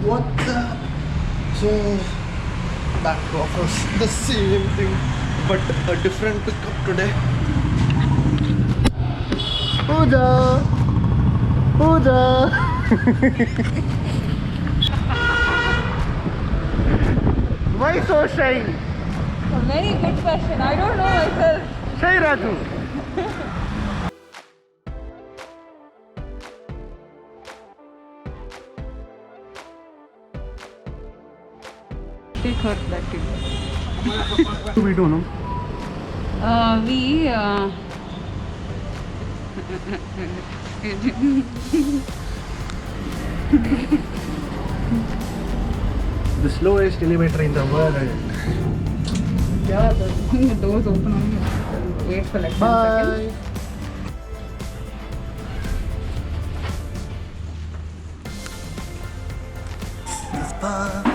What's up? So, back to office. The same thing, but a different pickup today. Pooja! Pooja! Why so shy? A very good question. I don't know myself. Shy Raju. Take her back to you. We don't know. The slowest elevator in the world. Yeah, the doors open only. Wait for like 10 seconds. Bye.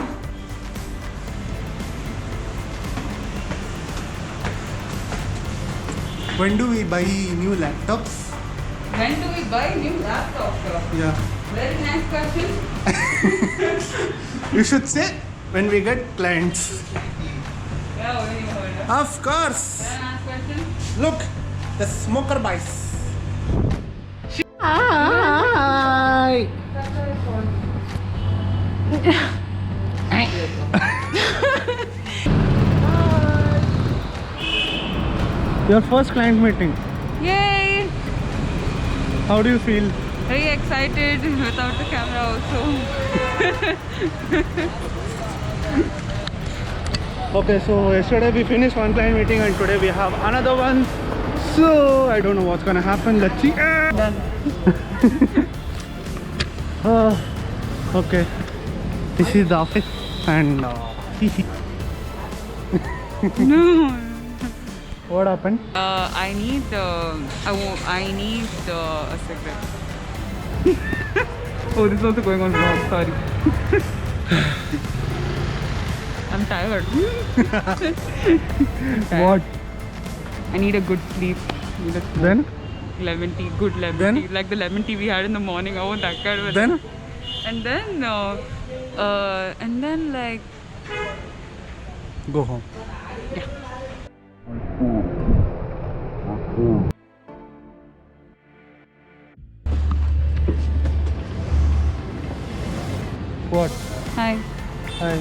When do we buy new laptops? When do we buy new laptops? Yeah. Very nice question. You should say when we get clients. Yeah, when you heard it. Of course. Very nice question. Look, the smoker buys. Your first client meeting. Yay! How do you feel? Very excited without the camera also. Okay, so yesterday we finished one client meeting and today we have another one. So I don't know what's gonna happen. Let's see. Done. Okay. This is the office and No. what happened? I need a cigarette. Oh, this is also going on wrong. Sorry. I'm tired. What? I need a good sleep. Need a Then? lemon tea, good lemon Then? tea, like the lemon tea we had in the morning. I want that kind of. Then? And then like Go home. What? hi. Hi.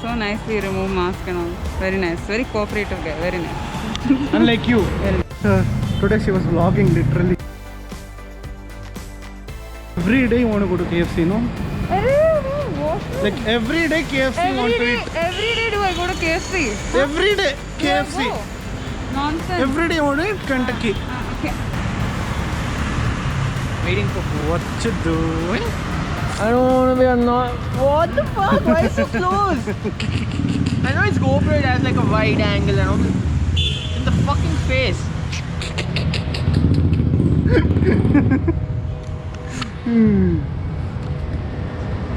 So nicely remove mask and all. Very nice. Very cooperative guy. Very nice. Unlike you. Today she was vlogging literally. Every day you want to go to KFC, no? Like every day KFC you want to eat. Every day do I go to KFC? Every day KFC. Go. Nonsense. Every day you want to eat Kentucky. Okay. Waiting for what you doing? I don't want to be a not. What the fuck? Why is it close? I know it's GoPro, it has like a wide angle and all. In the fucking face.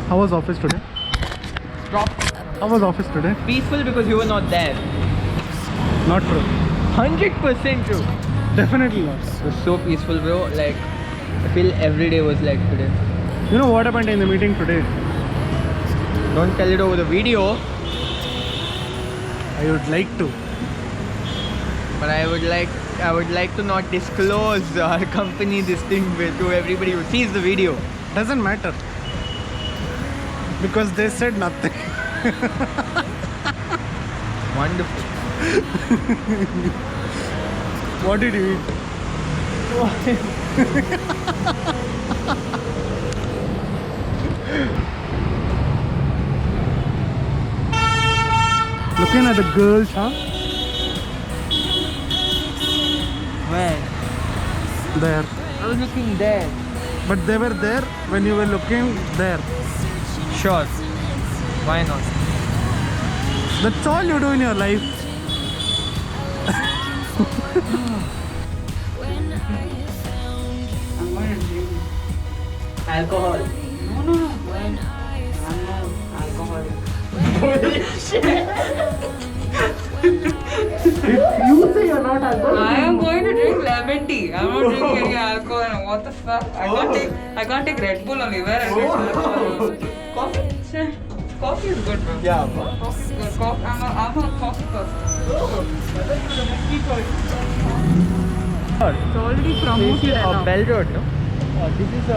How was office today? Drop. How was office today? Peaceful because you were not there. Not true. 100% true. Definitely not. It was so peaceful, bro. Like, I feel every day was like today. You know what happened in the meeting today? Don't tell it over the video, I would like to. but I would like to not disclose our company this thing to everybody who sees the video. Doesn't matter. Because they said nothing. Wonderful. What did you eat? Looking at the girls, huh? Where? There. I was looking there. But they were there when you were looking there. Sure. Why not? That's all you do in your life. I'm going to drink. Alcohol. No. I'm not alcoholic. You say you're not alcoholic. I am going to drink lemon tea. I'm not drinking any alcohol. What the fuck? I can't take Red Bull only. Where I drink alcohol? Coffee is good, bro. Yeah. Coffee is good. I'm a coffee person. It's already promoted. This is now. Bell Road, no? This is a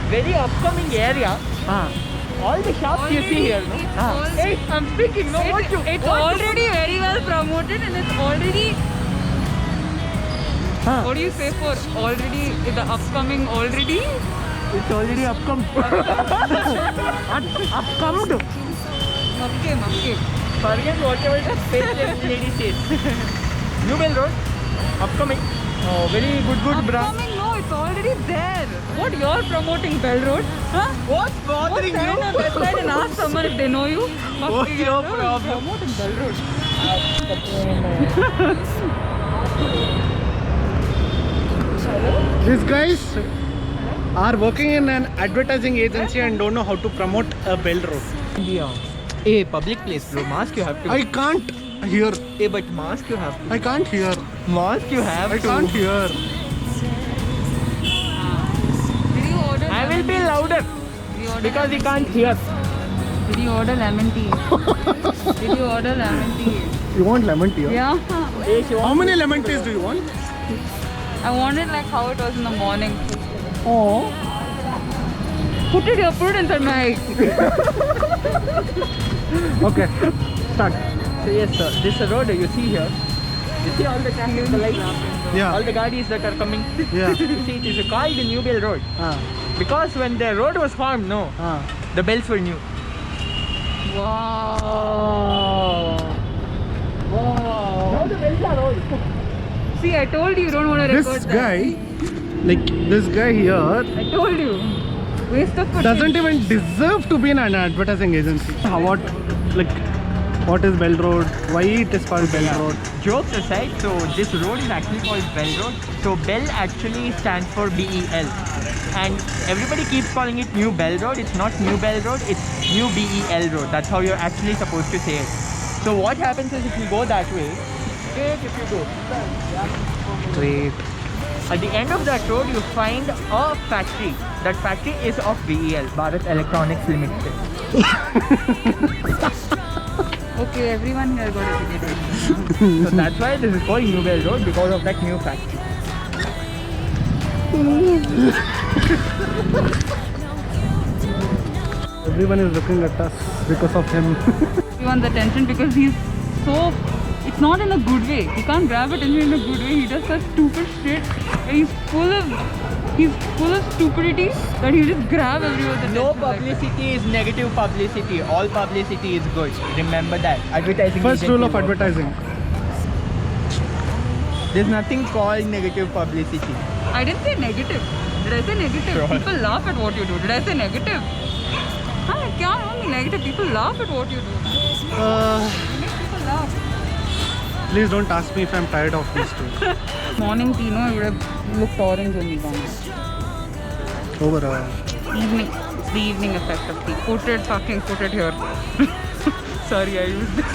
very upcoming area. All the shops you see here, no? Hey, I'm speaking, no? It's already very well promoted and it's already. What do you say for already? The upcoming already? It's already upcoming. Upcoming. Okay. Forget whatever the fake lady says. New Bell Road, upcoming. Oh, very good brand. Upcoming, no, it's already there. What you're promoting Bell Road? Huh? What's bothering Stand on you? that side and ask someone if they know you. What's your problem? Promoting Bell Road. These guys are working in an advertising agency and don't know how to promote a Bell Road. Yeah. Hey, public place, bro. Mask you have to. I can't hear. Hey, but mask you have to. I can't hear. Mask you have I to. can't hear. Did you order? I will be louder because he can't hear. Did you order lemon tea? Did you order lemon tea? You want lemon tea? Yeah. Hey, she How wants- many lemon teas do you want? I wanted like how it was in the morning. Oh. Put it inside my. Okay. Start. So yes, sir. This road you see here. You see all the traffic lights? Yeah. All the garis that are coming. Yeah. You see, it is called the New Bell Road because when the road was formed, no, the bells were new. Wow. Now the bells are old. See, I told you don't want to record This guy, like this guy here, that. I told you. Waste of doesn't even deserve to be in an advertising agency. What is Bell Road? Why it is called Bell Road? Jokes aside, so this road is actually called Bell Road. So Bell actually stands for BEL, and everybody keeps calling it New Bell Road. It's not New Bell Road, it's New BEL Road. That's how you're actually supposed to say it. So what happens is if you go that way, if you go, Great. at the end of that road you find a factory. That factory is of BEL, Bharat Electronics Limited. Okay, everyone here got educated. So that's why this is called New Bell Road, because of that new factory. Everyone is looking at us because of him. Everyone's attention because he's so. It's not in a good way. He can't grab attention in a good way. He does such stupid shit. And he's full of stupidity that he'll just grab everyone's attention. No like that. publicity is negative publicity. All publicity is good. Remember that. Advertising. First agency rule of work. advertising. There's nothing called negative publicity. I didn't say negative. Did I say negative? Sure. People laugh at what you do. Did I say negative? I can't only negative. People laugh at what you do. You make people laugh. Please don't ask me if I'm tired of these two. Morning tea, no, it would have looked orange when you done it. Over. Evening. It's the evening effect of tea. Put it here. Sorry, I used it.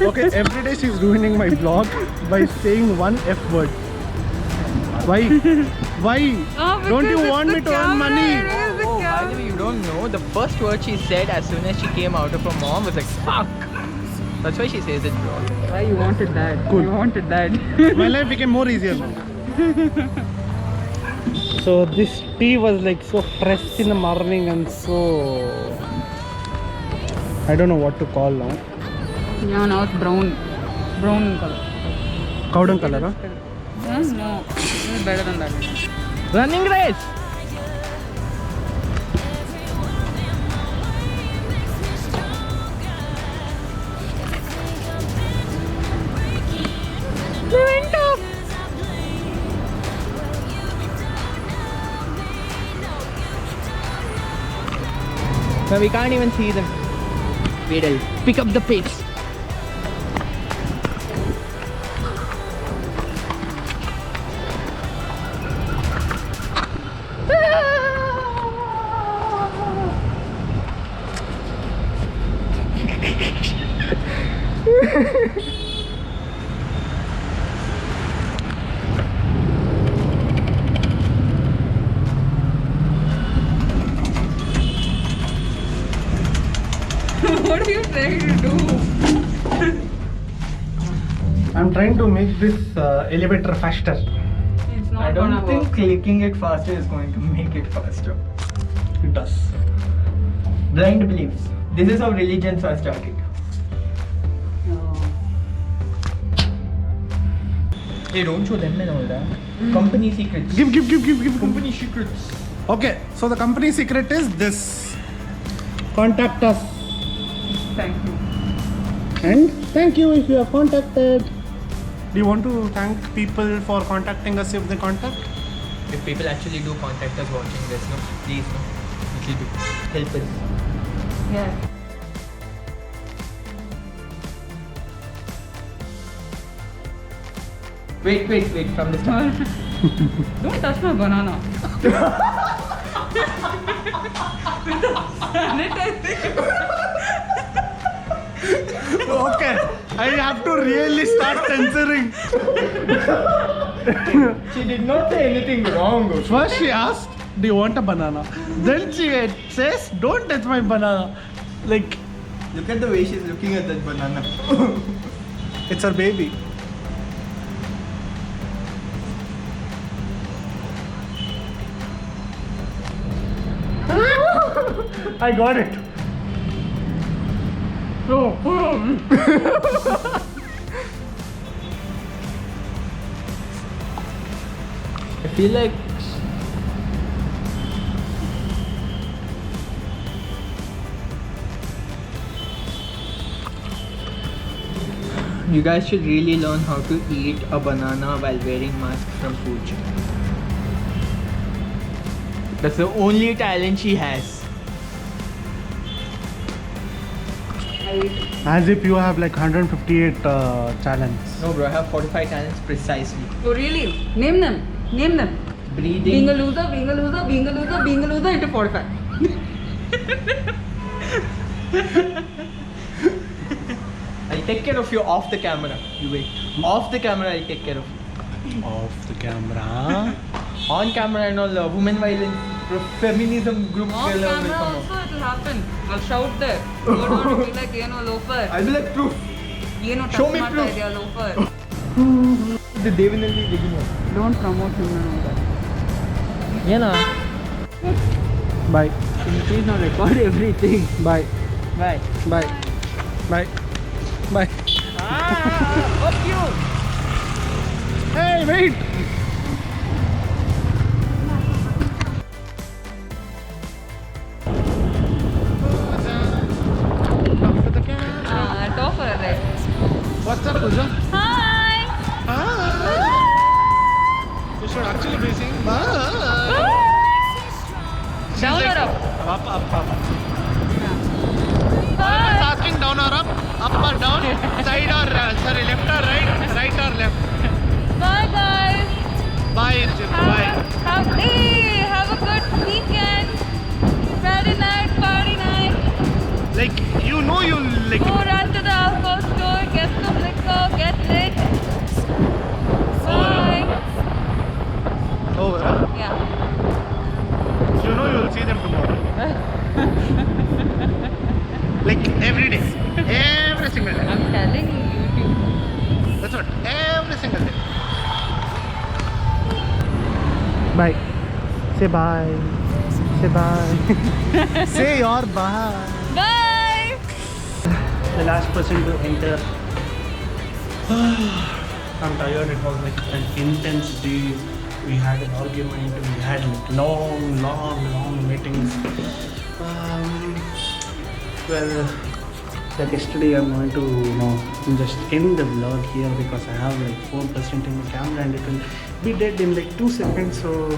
Okay, every day she's ruining my vlog by saying one F word. Why? Why? Don't you want me to earn money? Oh, by the way, you don't know, the first word she said as soon as she came out of her mom was like, fuck. That's why she says it, bro. Why you wanted that? Cool. You wanted that. My life became more easier now. So this tea was like so fresh in the morning and so... I don't know what to call now. Yeah, now it's brown. Brown in color. Cow dung color, huh? No, it's better than that. Running race! No, we can't even see them. Wait, I'll pick up the pace. trying to do? I'm trying to make this elevator faster. It's not I gonna don't think work. clicking it faster is going to make it faster. It does. Blind beliefs. This is how religions are started. No. Hey, don't show them and all that. Company secrets. Give. Company secrets. Okay, so the company secret is this. Contact us. Thank you. And thank you if you have contacted. Do you want to thank people for contacting us if they contact? If people actually do contact us watching this, no, please, no, little bit help us. Yeah. Wait, from the start. Don't touch my banana. Sanitizing. Okay, I have to really start censoring. She did not say anything wrong. First she asked, do you want a banana? Then she says, don't touch my banana. Like, Look at the way she's looking at that banana. it's her baby. I got it. I feel like you guys should really learn how to eat a banana while wearing mask from Fuji. That's the only talent she has. As if you have like 158 talents. No bro, I have 45 talents precisely. Oh really? Name them. Name them. Breathing. Being a loser, being a loser, being a loser, being a loser into 45. I'll take care of you off the camera. You wait. Off the camera, I'll take care of you. Off the camera. On camera and all, women violence, feminism group Off will camera come also up. it will happen. I'll shout there. You don't be like, loafer. I'll be like proof. Show me proof. idea, loafer. The Devinelli digging up. Don't promote him and all that. Yeah, na. Bye. Can you please not record everything? Bye. Bye. Bye. Bye. Bye. Fuck you! Hey, wait! Topper, right? What's up, Pooja? Hi! You should actually be saying bye. Down or up? Up. Bye! Asking down or up or down, side or sorry, left or right, right or left. Bye guys! Bye, Arjun. Bye. Have a good weekend! Friday night, party night! Like you like. Go run to the alcohol store, get some liquor, get lit. Bye! Over. Yeah. You know you'll see them tomorrow. Like every day, every single day. I'm telling you, YouTube. That's what. Every single day. Bye. Say bye. Say bye. Say your bye. Bye! The last person to enter. I'm tired. It was like an intense day. We had an argument. We had like long meetings. Well, like yesterday, I'm going to just end the vlog here because I have like 4% in the camera and it will be dead in like 2 seconds. So